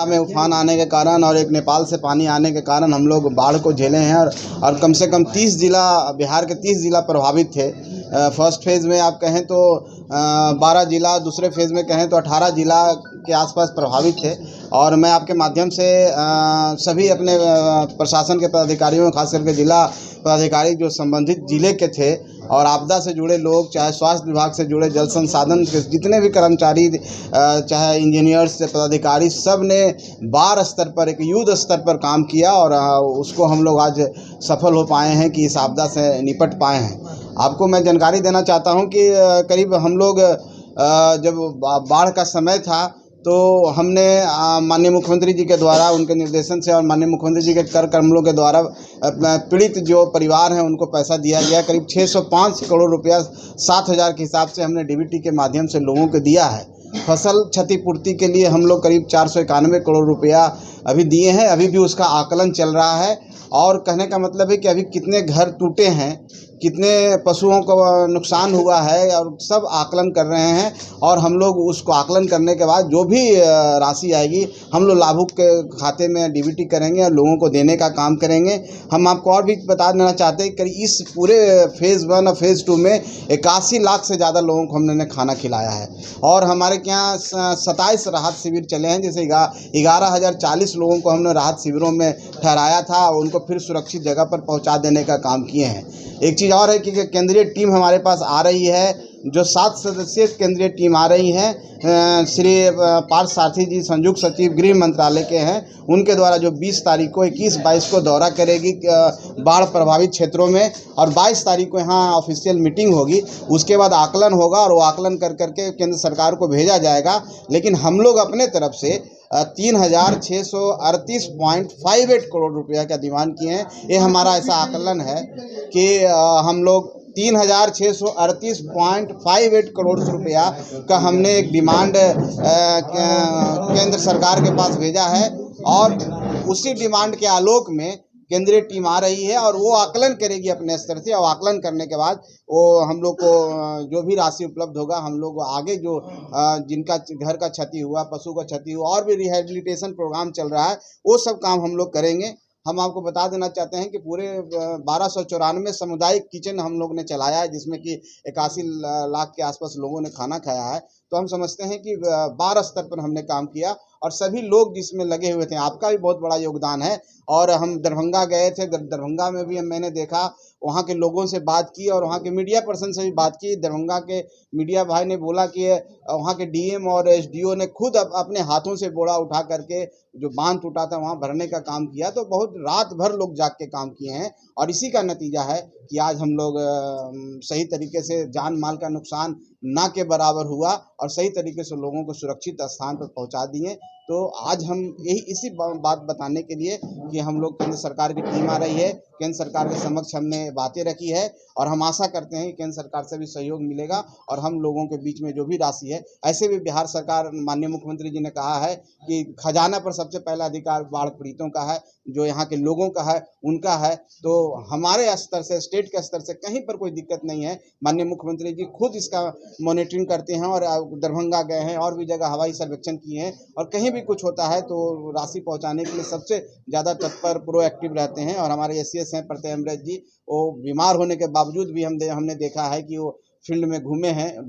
में उफान आने के कारण और एक नेपाल से पानी आने के कारण हम लोग बाढ़ को झेले हैं और कम से कम 30 जिला, बिहार के 30 जिला प्रभावित थे। फर्स्ट फेज़ में आप कहें तो 12 जिला, दूसरे फेज़ में कहें तो 18 जिला के आसपास प्रभावित थे। और मैं आपके माध्यम से सभी अपने प्रशासन के पदाधिकारियों, खास करके जिला पदाधिकारी जो संबंधित जिले के थे और आपदा से जुड़े लोग, चाहे स्वास्थ्य विभाग से जुड़े, जल संसाधन के जितने भी कर्मचारी, चाहे इंजीनियर्स से पदाधिकारी, सब ने वार स्तर पर, एक युद्ध स्तर पर काम किया और उसको हम लोग आज सफल हो पाए हैं कि इस आपदा से निपट पाए हैं। आपको मैं जानकारी देना चाहता हूं कि करीब हम लोग जब बाढ़ का समय था तो हमने माननीय मुख्यमंत्री जी के द्वारा, उनके निर्देशन से और माननीय मुख्यमंत्री जी के कर कमलों के द्वारा पीड़ित जो परिवार हैं उनको पैसा दिया गया। करीब 605 करोड़ रुपया 7,000 के हिसाब से हमने डीबीटी के माध्यम से लोगों को दिया है। फसल क्षतिपूर्ति के लिए हम लोग करीब 491 करोड़ रुपया अभी दिए हैं। अभी भी उसका आकलन चल रहा है और कहने का मतलब है कि अभी कितने घर टूटे हैं, कितने पशुओं को नुकसान हुआ है, और सब आकलन कर रहे हैं। और हम लोग उसको आकलन करने के बाद जो भी राशि आएगी हम लोग लाभुक के खाते में डीबीटी करेंगे और लोगों को देने का काम करेंगे। हम आपको और भी बता देना चाहते हैं कि इस पूरे फेज़ 1 और फेज़ 2 में 81 लाख से ज़्यादा लोगों को हमने खाना खिलाया है। और हमारे यहाँ 27 राहत शिविर चले हैं, जैसे 11,040 लोगों को हमने राहत शिविरों में ठहराया था और उनको फिर सुरक्षित जगह पर पहुँचा देने का काम किए हैं। एक चीज़ और है कि केंद्रीय टीम हमारे पास आ रही है, जो 7 सदस्यीय केंद्रीय टीम आ रही हैं। श्री पार्थ सारथी जी संयुक्त सचिव गृह मंत्रालय के हैं, उनके द्वारा जो 20 तारीख को, 21-22 को दौरा करेगी बाढ़ प्रभावित क्षेत्रों में, और 22 तारीख को यहाँ ऑफिशियल मीटिंग होगी। उसके बाद आकलन होगा और वो आकलन कर करके केंद्र सरकार को भेजा जाएगा। लेकिन हम लोग अपने तरफ से 3,638.58 करोड़ रुपया का डिमांड किए हैं। ये हमारा ऐसा आकलन है कि हम लोग 3,638.58 करोड़ रुपया का हमने एक डिमांड केंद्र सरकार के पास भेजा है और उसी डिमांड के आलोक में केंद्रीय टीम आ रही है और वो आकलन करेगी अपने स्तर से। और आकलन करने के बाद वो हम लोग को जो भी राशि उपलब्ध होगा, हम लोग आगे जो जिनका घर का क्षति हुआ, पशु का क्षति हुआ, और भी रिहेबिलिटेशन प्रोग्राम चल रहा है, वो सब काम हम लोग करेंगे। हम आपको बता देना चाहते हैं कि पूरे 1294 सामुदायिक किचन हम लोग ने चलाया है, जिसमें कि 81 लाख के आसपास लोगों ने खाना खाया है। तो हम समझते हैं कि 12 स्तर पर हमने काम किया और सभी लोग जिसमें लगे हुए थे, आपका भी बहुत बड़ा योगदान है। और हम दरभंगा गए थे, दरभंगा में भी मैंने देखा, वहाँ के लोगों से बात की और वहाँ के मीडिया पर्सन से भी बात की। दरभंगा के मीडिया भाई ने बोला कि वहाँ के डीएम और एसडीओ ने खुद अपने हाथों से बोरा उठा करके जो बांध टूटा था वहाँ भरने का काम किया। तो बहुत रात भर लोग जाग के काम किए हैं और इसी का नतीजा है कि आज हम लोग सही तरीके से जान माल का नुकसान ना के बराबर हुआ और सही तरीके से लोगों को सुरक्षित स्थान पर पहुंचा दिए। तो आज हम इसी बात बताने के लिए कि हम लोग केंद्र सरकार की टीम आ रही है, केंद्र सरकार के समक्ष हमने बातें रखी है और हम आशा करते हैं कि केंद्र सरकार से भी सहयोग मिलेगा और हम लोगों के बीच में जो भी राशि है, ऐसे भी बिहार सरकार, माननीय मुख्यमंत्री जी ने कहा है कि खजाना पर सबसे पहला अधिकार बाढ़ पीड़ितों का है, जो यहाँ के लोगों का है, उनका है। तो हमारे स्तर से, स्टेट के स्तर से कहीं पर कोई दिक्कत नहीं है। माननीय मुख्यमंत्री जी खुद इसका मॉनिटरिंग करते हैं और दरभंगा गए हैं और भी जगह हवाई सर्वेक्षण किए हैं और कहीं भी कुछ होता है तो राशि पहुंचाने के लिए सबसे ज़्यादा तत्पर, प्रोएक्टिव रहते हैं। और हमारे एसीएस हैं प्रत्यय अमृत जी, वो बीमार होने के बावजूद भी हमने देखा है कि वो फील्ड में घूमे हैं।